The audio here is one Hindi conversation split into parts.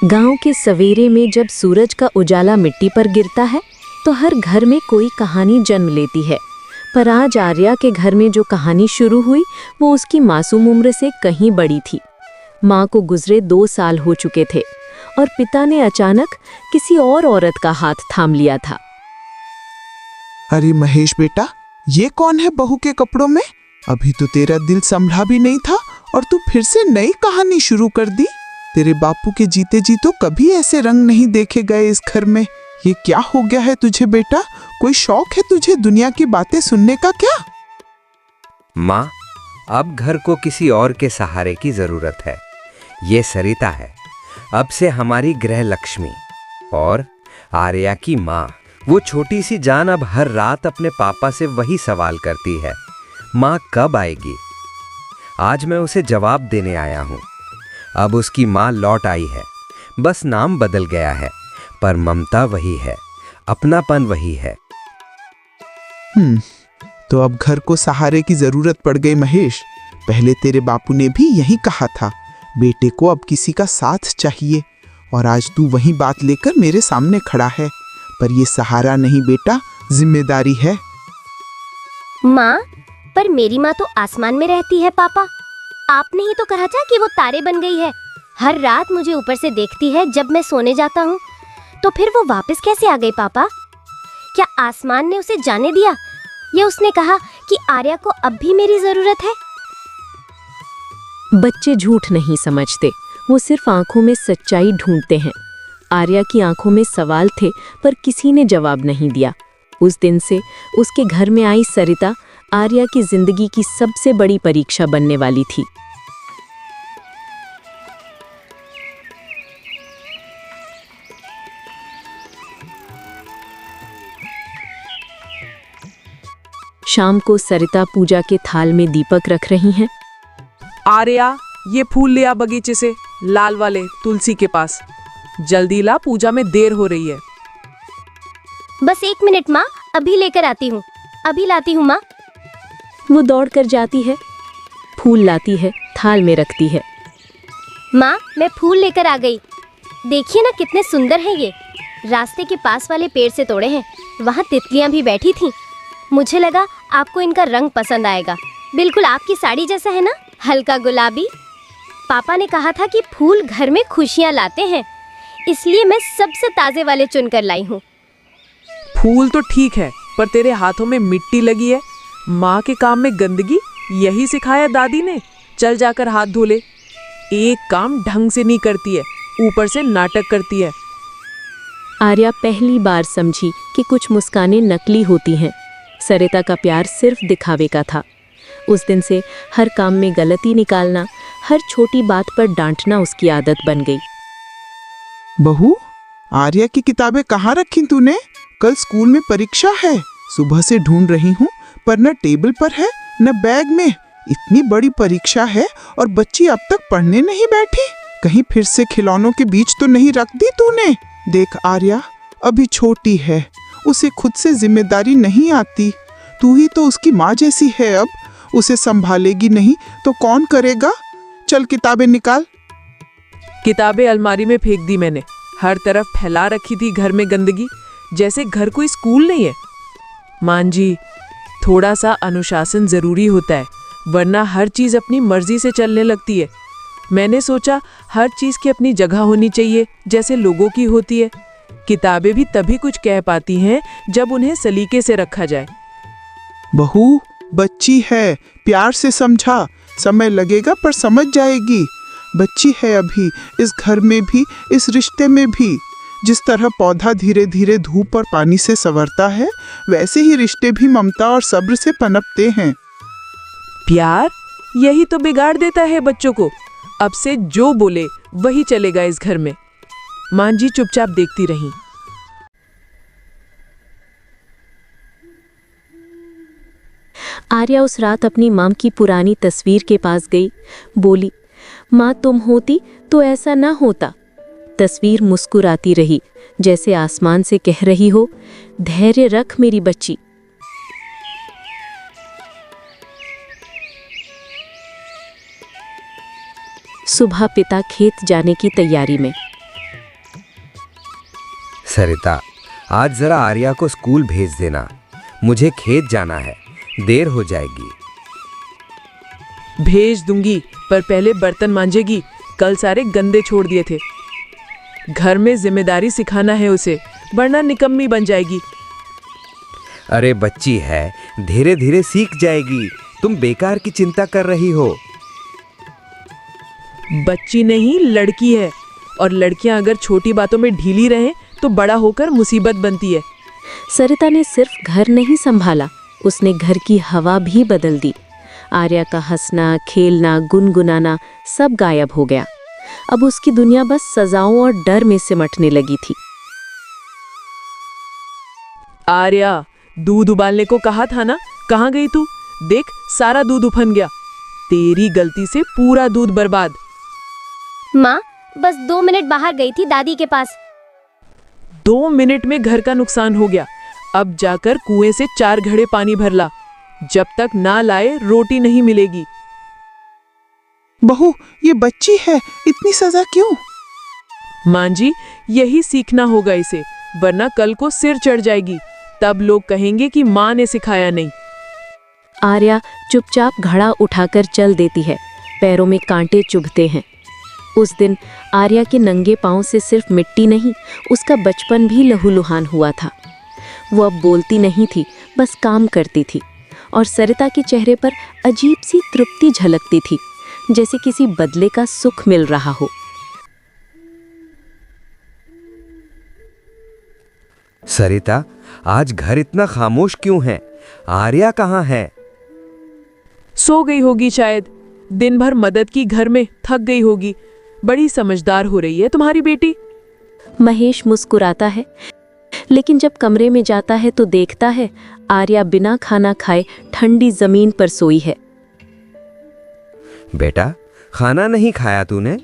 गांव के सवेरे में जब सूरज का उजाला मिट्टी पर गिरता है तो हर घर में कोई कहानी जन्म लेती है। पर आज आर्या के घर में जो कहानी शुरू हुई वो उसकी मासूम उम्र से कहीं बड़ी थी। माँ को गुजरे 2 साल हो चुके थे और पिता ने अचानक किसी और औरत का हाथ थाम लिया था। अरे महेश बेटा, ये कौन है बहू के कपड़ों में? अभी तो तेरा दिल संभला भी नहीं था और तू फिर से नई कहानी शुरू कर दी। तेरे बापू के जीते जी तो कभी ऐसे रंग नहीं देखे गए इस घर में। ये क्या हो गया है तुझे बेटा? कोई शौक है तुझे दुनिया की बातें सुनने का क्या? माँ, अब घर को किसी और के सहारे की जरूरत है। ये सरिता है, अब से हमारी गृह लक्ष्मी। और आर्या की माँ, वो छोटी सी जान अब हर रात अपने पापा से वही सवाल करती है, माँ कब आएगी? आज मैं उसे जवाब देने आया हूँ। अब उसकी माँ लौट आई है, बस नाम बदल गया है, पर ममता वही है, अपनापन वही है। तो अब घर को सहारे की जरूरत पड़ गई महेश। पहले तेरे बापू ने भी यही कहा था, बेटे को अब किसी का साथ चाहिए, और आज तू वही बात लेकर मेरे सामने खड़ा है। पर ये सहारा नहीं बेटा, जिम्मेदारी है। माँ, पर मेरी माँ तो आसमान में रहती है पापा। आपने ही तो कहा था कि वो तारे बन गई है। हर रात मुझे ऊपर से देखती है जब मैं सोने जाता हूँ। तो फिर वो वापस कैसे आ गई पापा? क्या आसमान ने उसे जाने दिया या उसने कहा कि आर्या को अब भी मेरी जरूरत है? बच्चे झूठ नहीं समझते, वो सिर्फ आंखों में सच्चाई ढूंढते हैं। आर्या की आंखों में सवाल थे पर किसी ने जवाब नहीं दिया। उस दिन से उसके घर में आई सरिता आर्या की जिंदगी की सबसे बड़ी परीक्षा बनने वाली थी। शाम को सरिता पूजा के थाल में दीपक रख रही हैं। आर्या, ये फूल ले आ बगीचे से, लाल वाले, तुलसी के पास। जल्दी ला, पूजा में देर हो रही है। बस 1 मिनट माँ, अभी लेकर आती हूँ। अभी लाती हूँ माँ। वो दौड़ कर जाती है, फूल लाती है, थाल में रखती है। माँ, मैं फूल लेकर आ गई। देखिए ना कितने सुंदर हैं ये। रास्ते के पास वाले पेड़ से तोड़े हैं। वहाँ तितलियाँ भी बैठी थीं। मुझे लगा आपको इनका रंग पसंद आएगा। बिल्कुल आपकी साड़ी जैसा है ना, हल्का गुलाबी। पापा ने कहा था कि फूल घर में खुशियाँ लाते हैं, इसलिए मैं सबसे ताज़े वाले चुनकर लाई हूँ। फूल तो ठीक है, पर तेरे हाथों में मिट्टी लगी है। माँ के काम में गंदगी, यही सिखाया दादी ने। चल जाकर हाथ धो ले। एक काम ढंग से नहीं करती है, ऊपर से नाटक करती है। आर्या पहली बार समझी कि कुछ मुस्कानें नकली होती हैं। सरिता का प्यार सिर्फ दिखावे का था। उस दिन से हर काम में गलती निकालना, हर छोटी बात पर डांटना उसकी आदत बन गई। बहू, आर्या की किताबें कहाँ रखी तूने? कल स्कूल में परीक्षा है। सुबह से ढूंढ रही हूँ, पर न टेबल पर है न बैग में। इतनी बड़ी परीक्षा है और बच्ची अब तक पढ़ने नहीं बैठी। कहीं फिर से खिलौनों के बीच तो नहीं रख दी तूने? देख आर्या, अभी छोटी है, उसे खुद से जिम्मेदारी नहीं आती। तू ही तो उसकी माँ जैसी है। अब उसे संभालेगी नहीं तो कौन करेगा? चल किताबें निकाल। किताबें अलमारी में फेंक दी मैंने। हर तरफ फैला रखी थी घर में गंदगी, जैसे घर कोई स्कूल नहीं है। मान जी, थोड़ा सा अनुशासन जरूरी होता है, वरना हर चीज अपनी मर्जी से चलने लगती है। मैंने सोचा हर चीज की अपनी जगह होनी चाहिए, जैसे लोगों की होती है। किताबें भी तभी कुछ कह पाती हैं जब उन्हें सलीके से रखा जाए। बहू, बच्ची है, प्यार से समझा। समय लगेगा पर समझ जाएगी। बच्ची है अभी, इस घर में भी, इस रिश्ते में भी। जिस तरह पौधा धीरे धीरे धूप और पानी से संवरता है, वैसे ही रिश्ते भी ममता और सब्र से पनपते हैं। प्यार यही तो बिगाड़ देता है बच्चों को। अब से जो बोले वही चलेगा इस घर में। मां जी चुपचाप देखती रहीं। आर्या उस रात अपनी माँ की पुरानी तस्वीर के पास गई। बोली, माँ तुम होती तो ऐसा ना होता। तस्वीर मुस्कुराती रही, जैसे आसमान से कह रही हो, धैर्य रख मेरी बच्ची। सुबह पिता खेत जाने की तैयारी में। सरिता, आज जरा आर्या को स्कूल भेज देना। मुझे खेत जाना है, देर हो जाएगी। भेज दूंगी, पर पहले बर्तन मांजेगी। कल सारे गंदे छोड़ दिए थे। घर में जिम्मेदारी सिखाना है उसे, वरना निकम्मी बन जाएगी। अरे बच्ची है, धीरे धीरे सीख जाएगी। तुम बेकार की चिंता कर रही हो। बच्ची नहीं, लड़की है, और लड़कियां अगर छोटी बातों में ढीली रहें तो बड़ा होकर मुसीबत बनती है। सरिता ने सिर्फ घर नहीं संभाला, उसने घर की हवा भी बदल दी। आर्या का हंसना, खेलना, गुनगुनाना सब गायब हो गया। अब उसकी दुनिया बस सजाओं और डर में सिमटने लगी थी। आर्या, दूध उबालने को कहा था ना, कहाँ गई तू? देख, सारा दूध उफन गया। तेरी गलती से पूरा दूध बर्बाद। माँ, बस 2 मिनट बाहर गई थी दादी के पास। 2 मिनट में घर का नुकसान हो गया। अब जाकर कुएं से 4 घड़े पानी भर ला। जब तक ना लाए रोटी नहीं मिलेगी। बहू, ये बच्ची है, इतनी सजा क्यों? मां जी, यही सीखना होगा इसे, वरना कल को सिर चढ़ जाएगी। तब लोग कहेंगे कि माँ ने सिखाया नहीं। आर्या चुपचाप घड़ा उठाकर चल देती है। पैरों में कांटे चुभते हैं। उस दिन आर्या के नंगे पांव से सिर्फ मिट्टी नहीं, उसका बचपन भी लहूलुहान हुआ था। वो अब बोलती नहीं थी, बस काम करती थी, और सरिता के चेहरे पर अजीब सी तृप्ति झलकती थी, जैसे किसी बदले का सुख मिल रहा हो। सरिता, आज घर इतना खामोश क्यों है? आर्या कहाँ है? सो गई होगी शायद। दिन भर मदद की घर में, थक गई होगी। बड़ी समझदार हो रही है तुम्हारी बेटी। महेश मुस्कुराता है, लेकिन जब कमरे में जाता है तो देखता है आर्या बिना खाना खाए ठंडी जमीन पर सोई है। बेटा, खाना नहीं खाया तूने?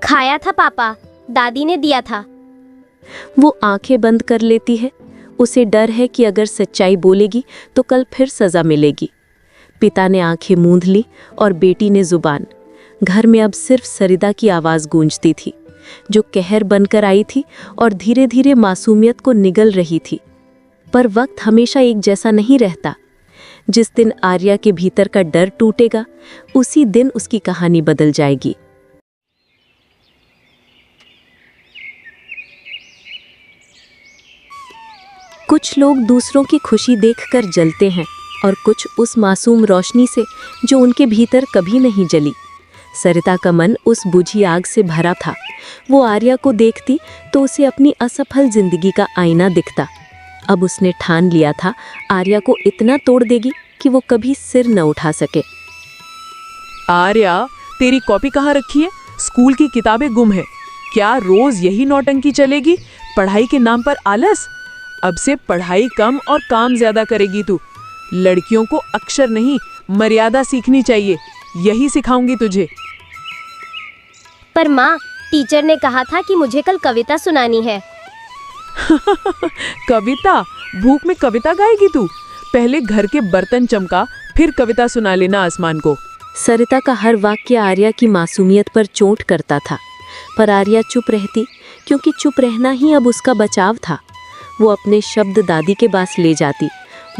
खाया था पापा, दादी ने दिया था। वो आंखें बंद कर लेती है। उसे डर है कि अगर सच्चाई बोलेगी तो कल फिर सजा मिलेगी। पिता ने आंखें मूंद ली और बेटी ने जुबान। घर में अब सिर्फ सरिता की आवाज गूंजती थी, जो कहर बनकर आई थी और धीरे धीरे मासूमियत को निगल रही थी। पर वक्त हमेशा एक जैसा नहीं रहता। जिस दिन आर्या के भीतर का डर टूटेगा, उसी दिन उसकी कहानी बदल जाएगी। कुछ लोग दूसरों की खुशी देखकर जलते हैं और कुछ उस मासूम रोशनी से जो उनके भीतर कभी नहीं जली। सरिता का मन उस बुझी आग से भरा था। वो आर्या को देखती तो उसे अपनी असफल जिंदगी का आईना दिखता। अब उसने ठान लिया था आर्या को इतना तोड़ देगी कि वो कभी सिर न उठा सके। आर्या, तेरी कॉपी कहाँ रखी है? स्कूल की किताबें गुम है। क्या रोज यही नौटंकी चलेगी? पढ़ाई के नाम पर आलस। अब से पढ़ाई कम और काम ज्यादा करेगी तू। लड़कियों को अक्षर नहीं, मर्यादा सीखनी चाहिए। यही सिखाऊंगी तुझे। पर माँ, टीचर ने कहा था कि मुझे कल कविता सुनानी है। कविता? भूख में कविता गाएगी तू? पहले घर के बर्तन चमका, फिर कविता सुना लेना आसमान को। सरिता का हर वाक्य आर्या की मासूमियत पर चोट करता था, पर आर्या चुप रहती, क्योंकि चुप रहना ही अब उसका बचाव था। वो अपने शब्द दादी के पास ले जाती,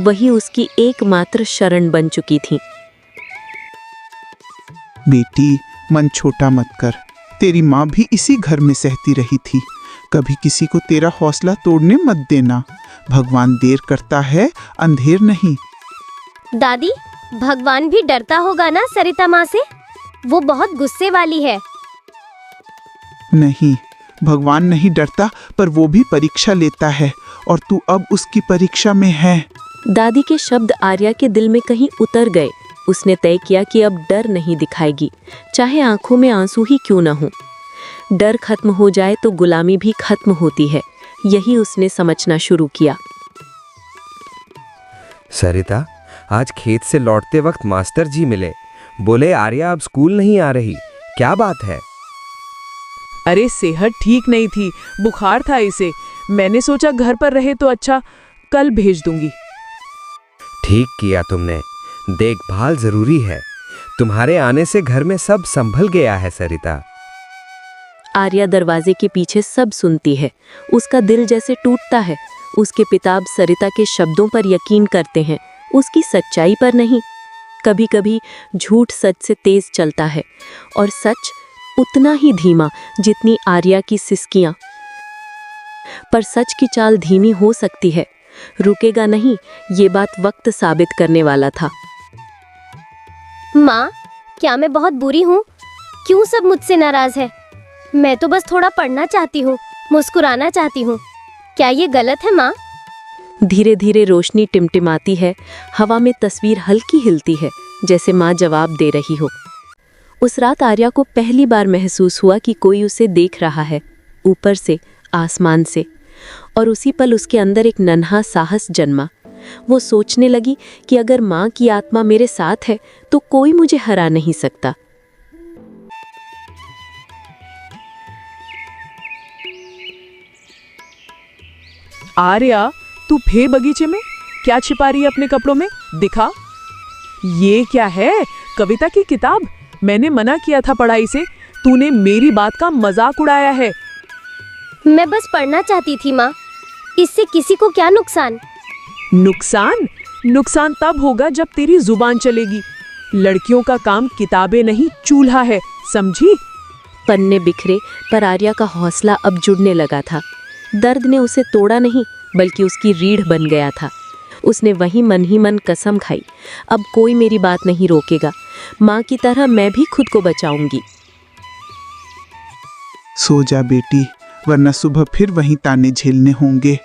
वही उसकी एकमात्र शरण बन चुकी थी। बेटी, मन छोटा मत कर। तेरी माँ भी इसी घर में सहती रही थी। कभी किसी को तेरा हौसला तोड़ने मत देना। भगवान देर करता है, अंधेर नहीं। दादी, भगवान भी डरता होगा ना सरिता माँ से? वो बहुत गुस्से वाली है। नहीं, भगवान नहीं डरता, पर वो भी परीक्षा लेता है, और तू अब उसकी परीक्षा में है। दादी के शब्द आर्या के दिल में कहीं उतर गए। उसने तय किया कि अब डर नहीं दिखाएगी, चाहे आंखों में आंसू ही क्यों न हो। डर खत्म हो जाए तो गुलामी भी खत्म होती है, यही उसने समझना शुरू किया। सरिता, आज खेत से लौटते वक्त मास्टर जी मिले। बोले आर्या अब स्कूल नहीं आ रही। क्या बात है? अरे सेहत ठीक नहीं थी, बुखार था इसे। मैंने सोचा घर पर रहे तो अच्छा, कल भेज दूंगी। ठीक किया तुमने। देखभाल जरूरी है। तुम्हारे आने से घर में सब संभल गया है सरिता। आर्या दरवाजे के पीछे सब सुनती है। उसका दिल जैसे टूटता है। उसके पिता अब सरिता के शब्दों पर यकीन करते हैं, उसकी सच्चाई पर नहीं। कभी कभी झूठ सच से तेज चलता है और सच उतना ही धीमा जितनी आर्या की सिसकियां। पर सच की चाल धीमी हो सकती है, रुकेगा नहीं, ये बात वक्त साबित करने वाला था। माँ, क्या मैं बहुत बुरी हूँ? क्यों सब मुझसे नाराज है? मैं तो बस थोड़ा पढ़ना चाहती हूँ, मुस्कुराना चाहती हूँ। क्या ये गलत है माँ? धीरे धीरे रोशनी टिमटिमाती है, हवा में तस्वीर हल्की हिलती है, जैसे माँ जवाब दे रही हो। उस रात आर्या को पहली बार महसूस हुआ कि कोई उसे देख रहा है, ऊपर से, आसमान से। और उसी पल उसके अंदर एक नन्हा साहस जन्मा। वो सोचने लगी कि अगर माँ की आत्मा मेरे साथ है तो कोई मुझे हरा नहीं सकता। आर्या, तू फिर बगीचे में क्या छिपा रही है अपने कपड़ों में? दिखा। ये क्या है? कविता की किताब? मैंने मना किया था पढ़ाई से, तूने मेरी बात का मजाक उड़ाया है। मैं बस पढ़ना चाहती थी माँ, इससे किसी को क्या नुकसान? नुकसान? नुकसान तब होगा जब तेरी जुबान चलेगी। लड़कियों का काम किताबें नहीं, चूल्हा है, समझी? पन्ने बिखरे पर आर्या का हौसला अब जुड़ने लगा था। दर्द ने उसे तोड़ा नहीं, बल्कि उसकी रीढ़ बन गया था। उसने वहीं मन ही मन कसम खाई, अब कोई मेरी बात नहीं रोकेगा। माँ की तरह मैं भी खुद को बचाऊंगी। सो जा बेटी, वरना सुबह फिर वहीं ताने झेलने होंगे।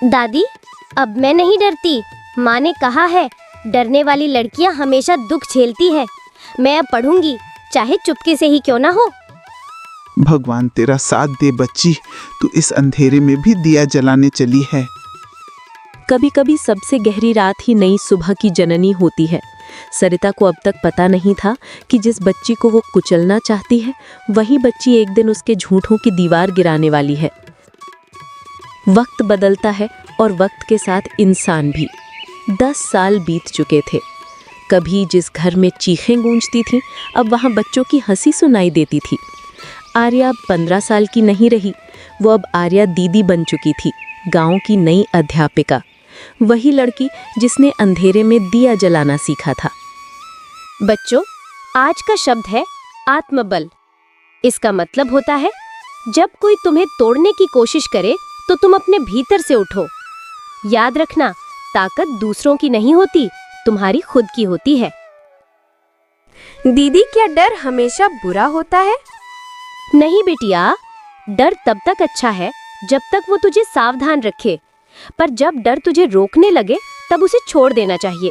दादी, अब मैं नहीं डरती। माँ ने कहा है, डरने वाली लड़कियाँ हमेशा दुख झेलती है। मैं अब पढ़ूंगी, चाहे चुपके से ही क्यों ना हो। भगवान तेरा साथ दे बच्ची, तू इस अंधेरे में भी दिया जलाने चली है। कभी कभी सबसे गहरी रात ही नई सुबह की जननी होती है। सरिता को अब तक पता नहीं था कि जिस बच्ची को वो कुचलना चाहती है, वही बच्ची एक दिन उसके झूठों की दीवार गिराने वाली है। वक्त बदलता है और वक्त के साथ इंसान भी। 10 साल बीत चुके थे। कभी जिस घर में चीखें गूंजती थीं, अब वहाँ बच्चों की हंसी सुनाई देती थी। आर्या अब 15 साल की नहीं रही, वो अब आर्या दीदी बन चुकी थी, गांव की नई अध्यापिका। वही लड़की जिसने अंधेरे में दिया जलाना सीखा था। बच्चों, आज का शब्द है आत्मबल। इसका मतलब होता है, जब कोई तुम्हें तोड़ने की कोशिश करे तो तुम अपने भीतर से उठो। याद रखना, ताकत दूसरों की नहीं होती, तुम्हारी खुद की होती है। दीदी, क्या डर हमेशा बुरा होता है? नहीं बेटिया, डर तब तक अच्छा है जब तक वो तुझे सावधान रखे, पर जब डर तुझे रोकने लगे तब उसे छोड़ देना चाहिए।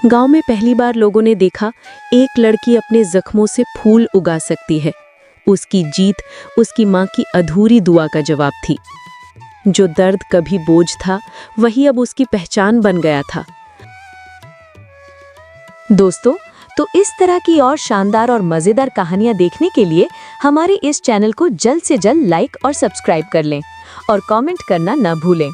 गांव में पहली बार लोगों ने देखा, एक लड़की अपने जख्मों से फूल उगा सकती है। उसकी जीत उसकी माँ की अधूरी दुआ का जवाब थी। जो दर्द कभी बोझ था, वही अब उसकी पहचान बन गया था। दोस्तों, तो इस तरह की और शानदार और मज़ेदार कहानियाँ देखने के लिए हमारे इस चैनल को जल्द से जल्द लाइक और सब्सक्राइब कर लें और कमेंट करना न भूलें।